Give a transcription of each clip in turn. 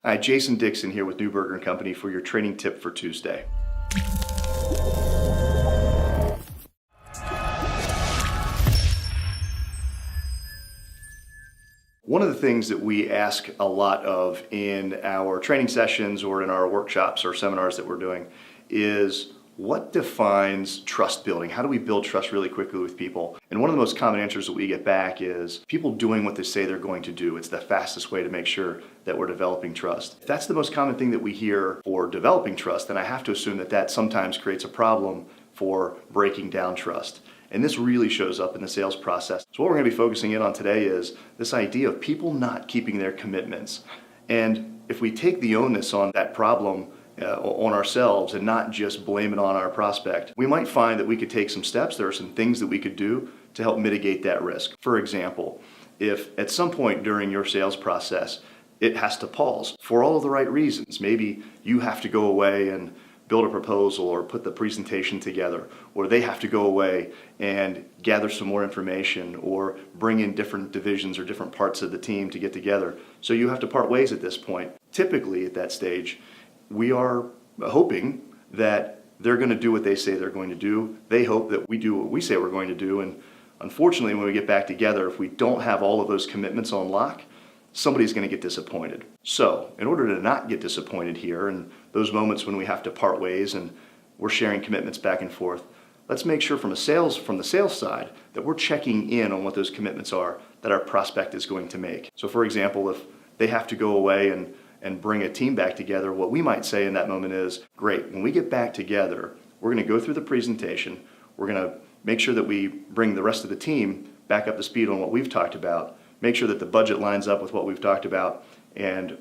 Hi, Jason Dixon here with Newberger & Company for your training tip for Tuesday. One of the things that we ask a lot of in our training sessions or in our workshops or seminars that we're doing is what defines trust building? How do we build trust really quickly with people? And one of the most common answers that we get back is people doing what they say they're going to do. It's the fastest way to make sure that we're developing trust. If that's the most common thing that we hear for developing trust, then I have to assume that that sometimes creates a problem for breaking down trust. And this really shows up in the sales process. So what we're going to be focusing in on today is this idea of people not keeping their commitments. And if we take the onus on that problem on ourselves and not just blame it on our prospect, we might find that we could take some steps. There are some things that we could do to help mitigate that risk. For example, if at some point during your sales process it has to pause for all of the right reasons, maybe you have to go away and build a proposal or put the presentation together, or they have to go away and gather some more information or bring in different divisions or different parts of the team to get together. So you have to part ways at this point. Typically at that stage, we are hoping that they're going to do what they say they're going to do. They hope that we do what we say we're going to do. And unfortunately, when we get back together, if we don't have all of those commitments on lock, somebody's going to get disappointed. So in order to not get disappointed here, and those moments when we have to part ways and we're sharing commitments back and forth, let's make sure from the sales side that we're checking in on what those commitments are that our prospect is going to make. So for example, if they have to go away and bring a team back together, what we might say in that moment is, great, when we get back together, we're going to go through the presentation, we're going to make sure that we bring the rest of the team back up to speed on what we've talked about, make sure that the budget lines up with what we've talked about, and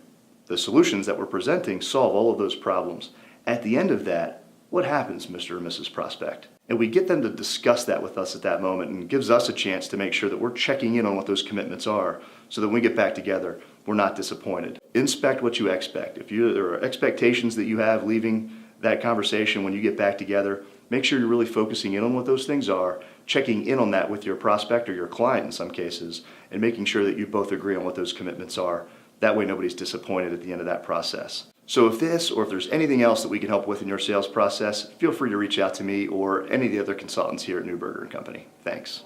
the solutions that we're presenting solve all of those problems. At the end of that, what happens, Mr. or Mrs. Prospect? And we get them to discuss that with us at that moment, and gives us a chance to make sure that we're checking in on what those commitments are so that when we get back together, we're not disappointed. Inspect what you expect. If there are expectations that you have leaving that conversation when you get back together, make sure you're really focusing in on what those things are, checking in on that with your prospect or your client in some cases, and making sure that you both agree on what those commitments are. That way nobody's disappointed at the end of that process. So if this, or if there's anything else that we can help with in your sales process, feel free to reach out to me or any of the other consultants here at Newberger & Company. Thanks.